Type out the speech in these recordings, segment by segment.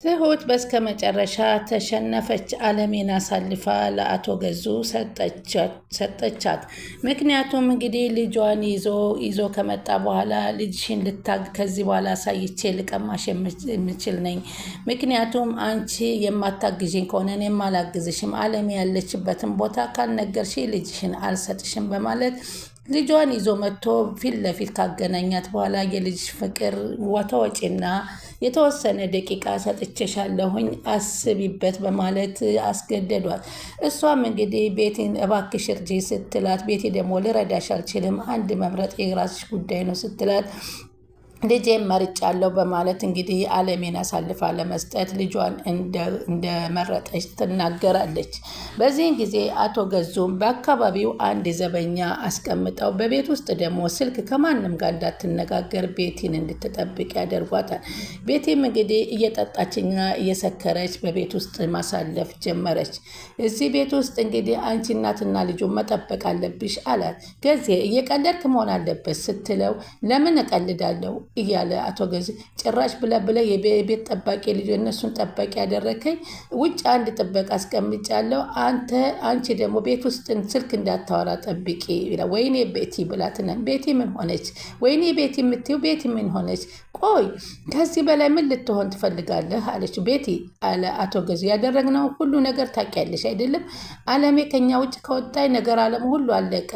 ትሁት በስተመጨረሻ ተሸነፈች። አለሜን አሳልፋ ለአቶ ገዙ ሰጠቻት። ምክንያቱም እንግዲህ ልጇን ይዞ ከመጣ በኋላ ልጅሽን ከዚህ በኋላ አሳይቼ ልቀማሽ የምችል ነኝ። ምክንያቱም አንቺ የማታግዥኝ ከሆነ እኔም አላግዝሽም። አለሜ ያለችበትን ቦታ ካልነገርሽ ልጅሽን አልሰጥሽም በማለት ልጇን ይዞ መጥቶ ፊት ለፊት ካገናኛት በኋላ የልጅ ፍቅር ተወጪና የተወሰነ ደቂቃ ሰጥቼሻለሁኝ አስቢበት በማለት አስገደዷት። እሷም እንግዲህ ቤቲን እባክሽ እርጂ ስትላት፣ ቤቲ ደግሞ ልረዳሽ አልችልም፣ አንድ መምረጥ የራስሽ ጉዳይ ነው ስትላት ልጄን መርጫለሁ በማለት እንግዲህ አለሜን አሳልፋ ለመስጠት ልጇን እንደመረጠች ትናገራለች። በዚህን ጊዜ አቶ ገዙም በአካባቢው አንድ ዘበኛ አስቀምጠው በቤት ውስጥ ደግሞ ስልክ ከማንም ጋር እንዳትነጋገር ቤቲን እንድትጠብቅ ያደርጓታል። ቤቲም እንግዲህ እየጠጣችና እየሰከረች በቤት ውስጥ ማሳለፍ ጀመረች። እዚህ ቤት ውስጥ እንግዲህ አንቺ እናትና ልጁን መጠበቅ አለብሽ አላት። ገዜ እየቀለድክ መሆን አለበት ስትለው ለምን እቀልዳለሁ እያለ አቶ ገዙ ጭራሽ ብለ የቤት ጠባቂ ልጅ እነሱን ጠባቂ ያደረከኝ ውጭ አንድ ጥበቃ አስቀምጫለሁ፣ አንቺ ደግሞ ቤት ውስጥ ስልክ እንዳታወራ ጠብቂ ይላል። ወይኔ ቤቲ ብላትና ቤቲ ምን ሆነች? ወይኔ ቤቲ የምትይው ቤቲ ምን ሆነች? ቆይ ከዚህ በላይ ምን ልትሆን ትፈልጋለህ አለች። ቤቲ አለ አቶ ገዙ ያደረግነው ሁሉ ነገር ታውቂያለሽ አይደለም? አለሜ ከኛ ውጭ ከወጣይ ነገር አለም ሁሉ አለቀ፣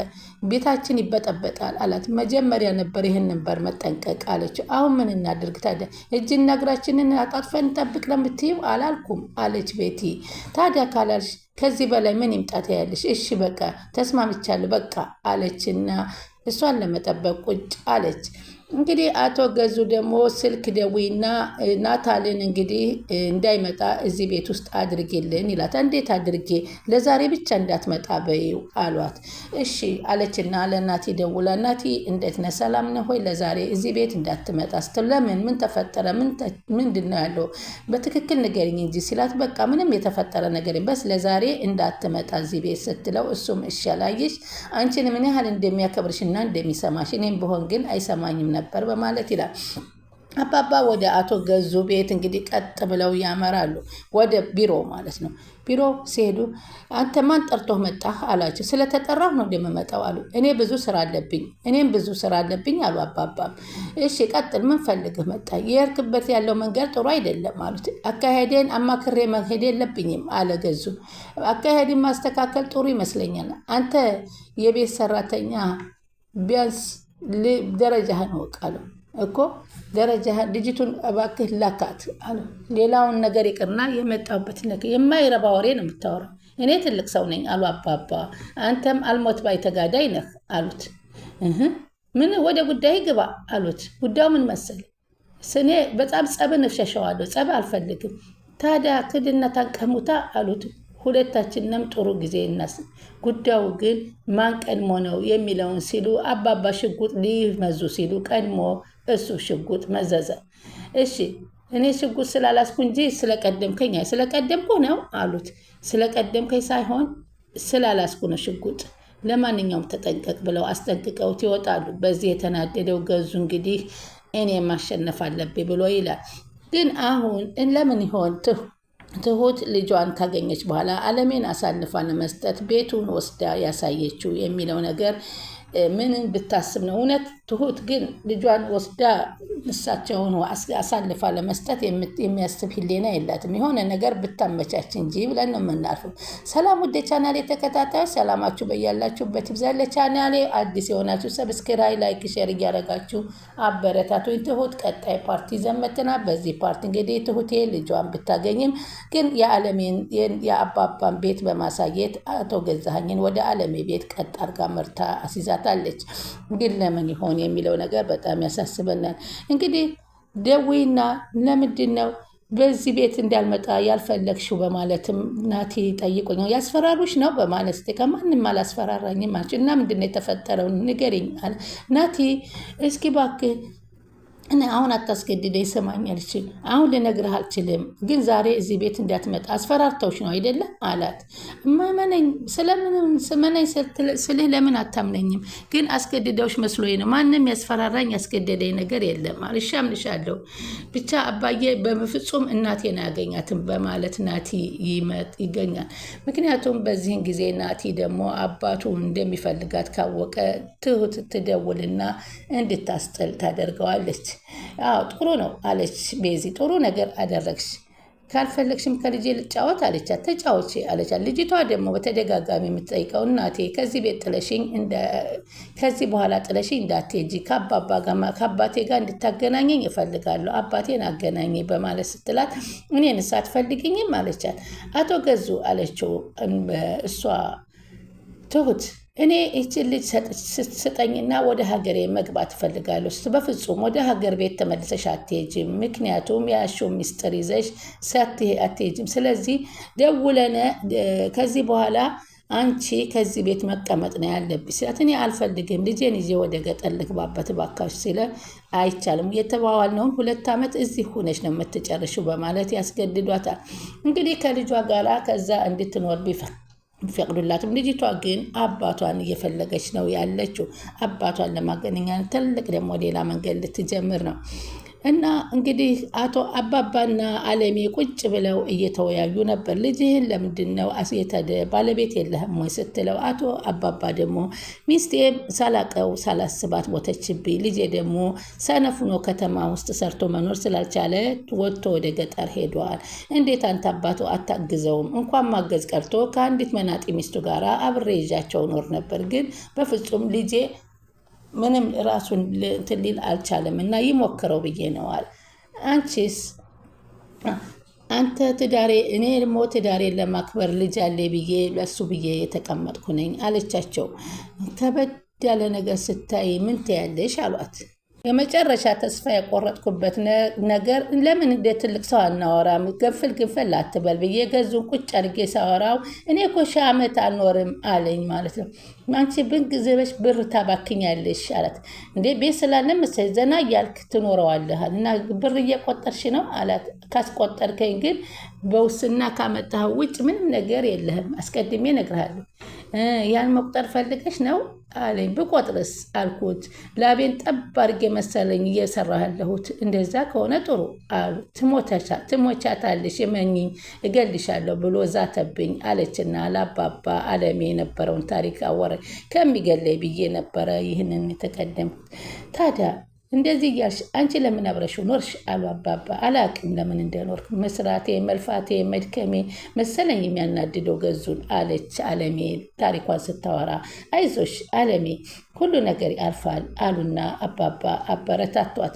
ቤታችን ይበጠበጣል አላት። መጀመሪያ ነበር ይህን ነበር መጠንቀቅ አለች። አሁን ምን እናድርግ ታዲያ? እጅና እግራችንን አጣጥፈን እንጠብቅ ለምትይው አላልኩም አለች ቤቲ። ታዲያ ካላልሽ ከዚህ በላይ ምን ይምጣት ያለሽ? እሺ በቃ ተስማምቻለሁ በቃ አለችና እሷን ለመጠበቅ ቁጭ አለች። እንግዲህ አቶ ገዙ ደግሞ ስልክ ደዊና ናታልን እንግዲህ እንዳይመጣ እዚህ ቤት ውስጥ አድርጌልን ይላት። እንዴት አድርጌ? ለዛሬ ብቻ እንዳትመጣ በይው አሏት። እሺ አለችና ለናቲ ደውላ ናቲ እንዴት ነህ? ሰላም ነህ ሆይ? ለዛሬ እዚህ ቤት እንዳትመጣ ስትል ለምን? ምን ተፈጠረ? ምንድን ነው ያለው? በትክክል ንገሪኝ እንጂ ሲላት በቃ ምንም የተፈጠረ ነገር በስ ለዛሬ እንዳትመጣ እዚህ ቤት ስትለው እሱም እሺ አላየሽ አንቺን ምን ያህል እንደሚያከብርሽና እንደሚሰማሽ እኔም ብሆን ግን አይሰማኝም ነበር በማለት ይላል። አባባ ወደ አቶ ገዙ ቤት እንግዲህ ቀጥ ብለው ያመራሉ፣ ወደ ቢሮ ማለት ነው። ቢሮ ሲሄዱ አንተ ማን ጠርቶህ መጣህ አላቸው። ስለተጠራሁ ነው እንደምመጣው አሉ። እኔም ብዙ ስራ አለብኝ አሉ አባባም። እሺ ቀጥል፣ ምን ፈልግህ መጣ? የሄድክበት ያለው መንገድ ጥሩ አይደለም አሉት። አካሄዴን አማክሬ መሄድ የለብኝም አለ ገዙ። አካሄድን ማስተካከል ጥሩ ይመስለኛል። አንተ የቤት ሰራተኛ ቢያንስ ደረጃህን እወቅ አለው። እኮ ደረጃህን ልጅቱን እባክህ ላካት አለው። ሌላውን ነገር ይቅርና የመጣሁበት ነገር የማይረባ ወሬ ነው የምታወራው። እኔ ትልቅ ሰው ነኝ አሉ አባባ። አንተም አልሞት ባይ ተጋዳይ ነህ አሉት። ምን ወደ ጉዳይ ግባ አሉት። ጉዳዩ ምን መሰል? እኔ በጣም ጸብን እሸሸዋለሁ፣ ጸብ አልፈልግም። ታዲያ ክድና ታንቀሙታ አሉት። ሁለታችንም ጥሩ ጊዜ እናስ ጉዳዩ ግን ማን ቀድሞ ነው የሚለውን ሲሉ አባባ ሽጉጥ ሊመዙ ሲሉ ቀድሞ እሱ ሽጉጥ መዘዘ። እሺ እኔ ሽጉጥ ስላላስኩ እንጂ ስለቀደምኩ ነው አሉት። ስለቀደምከኝ ሳይሆን ስላላስኩ ነው ሽጉጥ። ለማንኛውም ተጠንቀቅ ብለው አስጠንቅቀውት ይወጣሉ። በዚህ የተናደደው ገዙ እንግዲህ እኔ ማሸነፍ አለብኝ ብሎ ይላል። ግን አሁን ለምን ይሆን ትሁት ልጇን ካገኘች በኋላ አለሜን አሳልፋ ለመስጠት ቤቱን ወስዳ ያሳየችው የሚለው ነገር ምንን ብታስብ ነው? እውነት ትሁት ግን ልጇን ወስዳ እሳቸውን አሳልፋ ለመስጠት የሚያስብ ሂሌና የላትም። የሆነ ነገር ብታመቻች እንጂ ብለን ነው የምናልፈው። ሰላም ውድ ቻናሌ ተከታታዮች፣ ሰላማችሁ በያላችሁበት ይብዛል። ለቻናሌ አዲስ የሆናችሁ ሰብስክራይብ፣ ላይክ፣ ሼር እያደረጋችሁ አበረታቱኝ። ትሁት ቀጣይ ፓርቲ ዘመትና በዚህ ፓርቲ እንግዲህ ትሁቴ ልጇን ብታገኝም ግን የአለሜን የአባባን ቤት በማሳየት አቶ ገዛኸኝን ወደ አለሜ ቤት ቀጥ አድርጋ መርታ አስይዛታለች። ግን ለምን ይሆን የሚለው ነገር በጣም ያሳስበናል። እንግዲህ ደዊና ለምንድን ነው በዚህ ቤት እንዳልመጣ ያልፈለግሽው በማለትም ናቲ ጠይቆኛል። ያስፈራሩሽ ነው በማለት ከማንም አላስፈራራኝም አለች። እና ምንድን ነው የተፈጠረው ንገሪኝ አለ ናቲ። እስኪ እባክህ እኔ አሁን አታስገድደኝ፣ ስማኛለች። አሁን ልነግርህ አልችልም፣ ግን ዛሬ እዚህ ቤት እንዳትመጣ አስፈራርተውሽ ነው አይደለም አላት። እመነኝ፣ ስለምንም ስመነኝ ስልህ ለምን አታምነኝም? ግን አስገድደውሽ መስሎኝ ነው። ማንም ያስፈራራኝ ያስገደደኝ ነገር የለም። እሻምንሻለሁ ብቻ አባዬ በፍጹም እናቴን አያገኛትም በማለት ናቲ ይገኛል። ምክንያቱም በዚህን ጊዜ ናቲ ደግሞ አባቱ እንደሚፈልጋት ካወቀ ትሁት ትደውልና እንድታስጠል ታደርገዋለች። አዎ ጥሩ ነው አለች ቤዚ። ጥሩ ነገር አደረግሽ። ካልፈለግሽም ከልጄ ልጫወት አለቻት። ተጫወቺ አለቻት። ልጅቷ ደግሞ በተደጋጋሚ የምትጠይቀው እናቴ ከዚህ ቤት ጥለሽኝ ከዚህ በኋላ ጥለሽኝ እንዳትሄጂ ከአባቴ ጋር እንድታገናኘኝ እፈልጋለሁ፣ አባቴን አገናኘ በማለት ስትላት እኔንስ አትፈልጊኝም አለቻት። አቶ ገዙ አለችው እሷ ትሁት እኔ ይችን ልጅ ስጠኝና ወደ ሀገሬ መግባት እፈልጋለሁ። በፍጹም ወደ ሀገር ቤት ተመልሰሽ አትሄጂም፣ ምክንያቱም ያሽው ሚስጥር ይዘሽ አትሄጂም። ስለዚህ ደውለነ ከዚህ በኋላ አንቺ ከዚህ ቤት መቀመጥ ነው ያለብሽ ሲላት፣ እኔ አልፈልግም፣ ልጄን ይዤ ወደ ገጠር ልግባበት እባክሽ ሲለ አይቻልም፣ የተባባልነውን 2 ዓመት እዚህ ሆነሽ ነው የምትጨርሺው በማለት ያስገድዷታል። እንግዲህ ከልጇ ጋራ ከዛ እንድትኖር ቢፈቅዱላትም ልጅቷ ግን አባቷን እየፈለገች ነው ያለችው። አባቷን ለማገናኘት ትልቅ ደግሞ ሌላ መንገድ ልትጀምር ነው። እና እንግዲህ አቶ አባባና አለሜ ቁጭ ብለው እየተወያዩ ነበር። ልጅህን ለምንድን ነው አስየተደ ባለቤት የለህም ወይ ስትለው፣ አቶ አባባ ደግሞ ሚስቴ ሳላቀው ሳላስባት ሞተችብኝ፣ ልጄ ደግሞ ሰነፍ ሆኖ ከተማ ውስጥ ሰርቶ መኖር ስላልቻለ ወጥቶ ወደ ገጠር ሄደዋል። እንዴት አንተ አባቱ አታግዘውም? እንኳን ማገዝ ቀርቶ ከአንዲት መናጢ ሚስቱ ጋር አብሬ ይዣቸው ኖር ነበር፣ ግን በፍጹም ልጄ ምንም ራሱን ሊል አልቻለም እና ይሞክረው ብዬ ነዋል። አንቺስ? አንተ ትዳሬ እኔ ደግሞ ትዳሬን ለማክበር ልጅ አለ ብዬ ለሱ ብዬ የተቀመጥኩ ነኝ አለቻቸው። ከበድ ያለ ነገር ስታይ ምን ትያለሽ አሏት። የመጨረሻ ተስፋ የቆረጥኩበት ነገር ለምን እንደ ትልቅ ሰው አናወራም? ግንፍል አትበል ብዬ ገዙን ቁጭ አድርጌ ሳወራው እኔ እኮ 1000 ዓመት አልኖርም አለኝ ማለት ነው። አንቺ ብንግዝበሽ ብር ታባክኛለሽ አላት። እንዴ ቤት ስላለ መሰለኝ ዘና እያልክ ትኖረዋለህ እና ብር እየቆጠርሽ ነው አላት። ካስቆጠርከኝ ግን በውስና ካመጣኸው ውጭ ምንም ነገር የለህም፣ አስቀድሜ እነግርሃለሁ። ያን መቁጠር ፈልገሽ ነው አለኝ። ብቆጥርስ አልኩት። ላቤን ጠብ አድርጌ መሰለኝ እየሰራለሁት። እንደዛ ከሆነ ጥሩ አሉ። ትሞቻታለሽ፣ የመኝኝ እገልሻለሁ ብሎ ዛተብኝ አለችና ለአባባ አለሜ የነበረውን ታሪክ አወረ። ከሚገለይ ብዬ ነበረ ይህንን የተቀደምኩት። ታዲያ እንደዚህ እያልሽ አንቺ ለምን አብረሽው ኖርሽ አሉ አባባ። አላቅም ለምን እንደኖርክ፣ መስራቴ መልፋቴ መድከሜ መሰለኝ የሚያናድደው ገዙን አለች አለሜ ታሪኳን ስታወራ። አይዞሽ አለሜ ሁሉ ነገር ያልፋል አሉና አባባ አበረታቷት።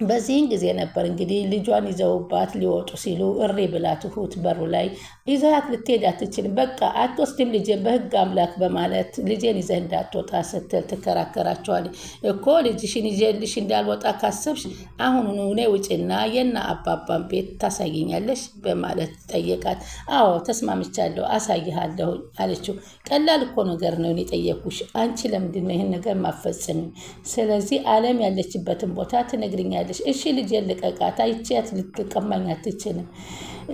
በዚህን ጊዜ ነበር እንግዲህ ልጇን ይዘውባት ሊወጡ ሲሉ እሪ ብላ ትሁት በሩ ላይ ይዘሃት ልትሄድ አትችልም፣ በቃ አትወስድም ልጄን በህግ አምላክ በማለት ልጄን ይዘህ እንዳትወጣ ስትል ትከራከራቸዋለች። እኮ ልጅሽን ይዤልሽ እንዳልወጣ ካሰብሽ አሁኑኑ እኔ ውጭና የና አባባን ቤት ታሳይኛለሽ በማለት ጠየቃት። አዎ ተስማምቻለሁ አሳይሃለሁ አለችው። ቀላል እኮ ነገር ነው የጠየኩሽ፣ አንቺ ለምንድን ነው ይህን ነገር ማፈጽም? ስለዚህ አለም ያለችበትን ቦታ ትነግርኛለሽ። እሺ ልጅ ልቀቃት፣ አይቼያት ልትቀማኝ አትችልም።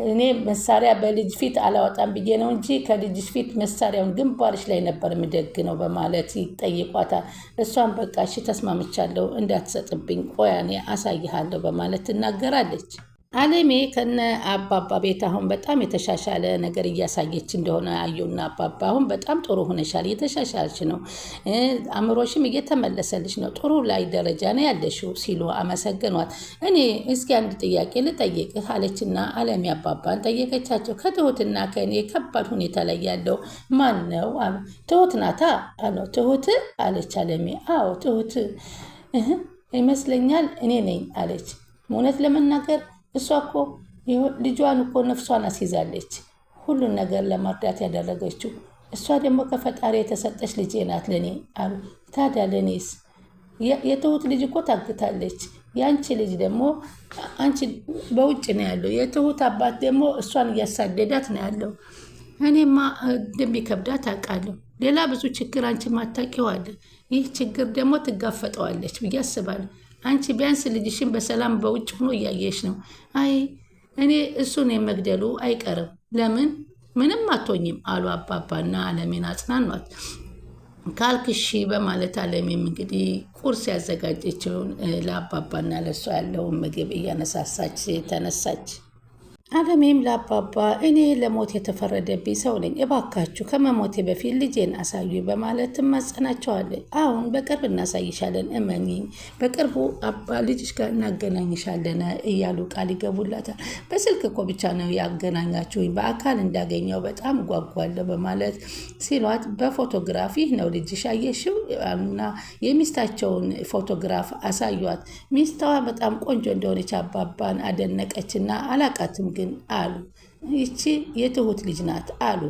እኔ መሳሪያ በልጅ ፊት አላወጣም ብዬ ነው እንጂ ከልጅሽ ፊት መሳሪያውን ግንባርሽ ላይ ነበር ምደግ ነው በማለት ይጠይቋታል። እሷን በቃ እሺ ተስማምቻለሁ እንዳትሰጥብኝ፣ ቆያ እኔ አሳይሃለሁ በማለት ትናገራለች። አለሜ ከነ አባባ ቤት አሁን በጣም የተሻሻለ ነገር እያሳየች እንደሆነ አዩና አባባ አሁን በጣም ጥሩ ሆነሻል፣ እየተሻሻልሽ ነው፣ አእምሮሽም እየተመለሰልሽ ነው፣ ጥሩ ላይ ደረጃ ነው ያለሽው ሲሉ አመሰግኗት። እኔ እስኪ አንድ ጥያቄ ልጠይቅህ አለችና አለሜ አባባን ጠየቀቻቸው። ከትሁትና ከእኔ ከባድ ሁኔታ ላይ ያለው ማን ነው አሉ። ትሁት ናታ አለው። ትሁት አለች አለሜ። አዎ ትሁት ይመስለኛል እኔ ነኝ አለች። እውነት ለመናገር እሷ እኮ ልጇን እኮ ነፍሷን አስይዛለች፣ ሁሉን ነገር ለመርዳት ያደረገችው እሷ ደግሞ ከፈጣሪ የተሰጠች ልጄ ናት ለኔ አሉ። ታዲያ ለኔስ? የትሁት ልጅ እኮ ታግታለች፣ ያንቺ ልጅ ደግሞ አንቺ በውጭ ነው ያለው፣ የትሁት አባት ደግሞ እሷን እያሳደዳት ነው ያለው። እኔማ እንደሚከብዳት አውቃለሁ። ሌላ ብዙ ችግር አንቺ ማታውቂው አለ። ይህ ችግር ደግሞ ትጋፈጠዋለች ብዬ አስባለሁ። አንቺ ቢያንስ ልጅሽን በሰላም በውጭ ሆኖ እያየሽ ነው። አይ እኔ እሱን የመግደሉ አይቀርም። ለምን ምንም አትሆኝም አሉ አባባና አለሜን አጽናኗት። ካልክሺ በማለት አለሜም እንግዲህ ቁርስ ያዘጋጀችውን ለአባባና ለእሷ ያለውን ምግብ እያነሳሳች ተነሳች። አለሜም ለአባባ እኔ ለሞት የተፈረደብኝ ሰው ነኝ፣ እባካችሁ ከመሞቴ በፊት ልጄን አሳዩ በማለት ትማጸናቸዋለች። አሁን በቅርብ እናሳይሻለን፣ እመኚኝ፣ በቅርቡ አባ ልጅሽ ጋር እናገናኝሻለን እያሉ ቃል ይገቡላታል። በስልክ እኮ ብቻ ነው ያገናኛችሁኝ፣ በአካል እንዳገኘው በጣም ጓጓለሁ በማለት ሲሏት፣ በፎቶግራፍ ይህ ነው ልጅሽ አየሽው እና የሚስታቸውን ፎቶግራፍ አሳዩት። ሚስታዋ በጣም ቆንጆ እንደሆነች አባባን አደነቀችና አላቃትም ግን አሉ ይቺ የትሁት ልጅ ናት አሉ።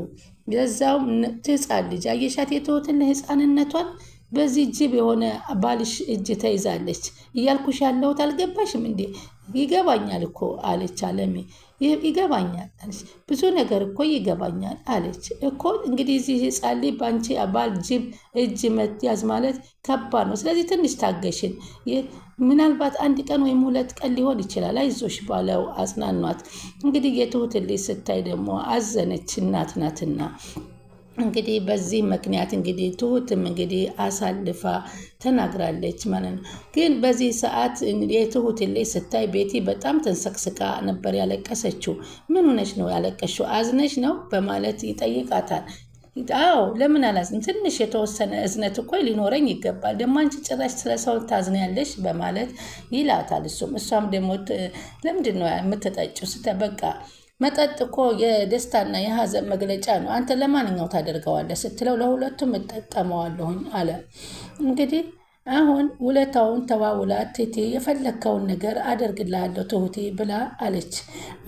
ለዛውም ህፃን ልጅ አየሻት የትሁትን ህፃንነቷን በዚህ ጅብ የሆነ ባልሽ እጅ ተይዛለች እያልኩሽ ያለሁት አልገባሽም እንዴ? ይገባኛል እኮ አለች አለሜ። ይገባኛል አለች። ብዙ ነገር እኮ ይገባኛል አለች እኮ። እንግዲህ እዚህ ህፃን ልጅ በአንቺ ባል ጅብ እጅ መያዝ ማለት ከባድ ነው። ስለዚህ ትንሽ ታገሽን፣ ምናልባት 1 ቀን ወይም 2 ቀን ሊሆን ይችላል፣ አይዞሽ ባለው አጽናኗት። እንግዲህ የትሁትን ልጅ ስታይ ደግሞ አዘነች፣ እናት ናትና። እንግዲህ በዚህ ምክንያት እንግዲህ ትሁትም እንግዲህ አሳልፋ ተናግራለች ማለት ነው። ግን በዚህ ሰዓት የትሁትን ልጅ ስታይ ቤቲ በጣም ተንሰቅስቃ ነበር ያለቀሰችው። ምን ሆነች ነው ያለቀሽው? አዝነሽ ነው በማለት ይጠይቃታል። አዎ ለምን አላዝንም? ትንሽ የተወሰነ እዝነት እኮ ሊኖረኝ ይገባል። ደግሞ አንቺ ጭራሽ ስለ ሰው ታዝኛለሽ በማለት ይላታል። እሷም ደግሞ ለምንድን ነው የምትጠጪው? በቃ መጠጥ እኮ የደስታና የሀዘን መግለጫ ነው። አንተ ለማንኛው ታደርገዋለህ ስትለው ለሁለቱም እጠቀመዋለሁኝ አለ። እንግዲህ አሁን ውለታውን ተዋውላ እቴቴ የፈለግከውን ነገር አደርግልሃለሁ ትሁቴ ብላ አለች።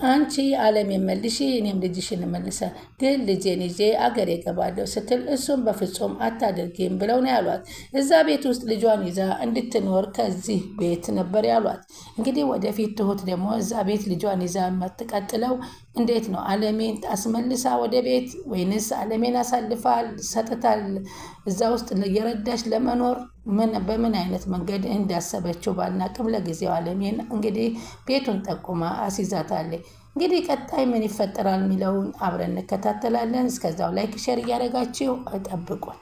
አንቺ አለም የመልሽ እኔም ልጅሽን መልሰ ግን ልጄን ይዤ አገር የገባለሁ ስትል እሱም በፍጹም አታደርጊም ብለው ነው ያሏት። እዛ ቤት ውስጥ ልጇን ይዛ እንድትኖር ከዚህ ቤት ነበር ያሏት። እንግዲህ ወደፊት ትሁት ደግሞ እዛ ቤት ልጇን ይዛ የምትቀጥለው እንዴት ነው? አለሜን አስመልሳ ወደ ቤት ወይንስ አለሜን አሳልፋል ሰጥታል እዛ ውስጥ የረዳሽ ለመኖር በምን አይነት መንገድ እንዳሰበችው ባናቅም ለጊዜው አለሜን እንግዲህ ቤቱን ጠቁማ አስይዛታለች። እንግዲህ ቀጣይ ምን ይፈጠራል የሚለውን አብረን እንከታተላለን። እስከዛው ላይክ ሼር እያደረጋችሁ ጠብቁን።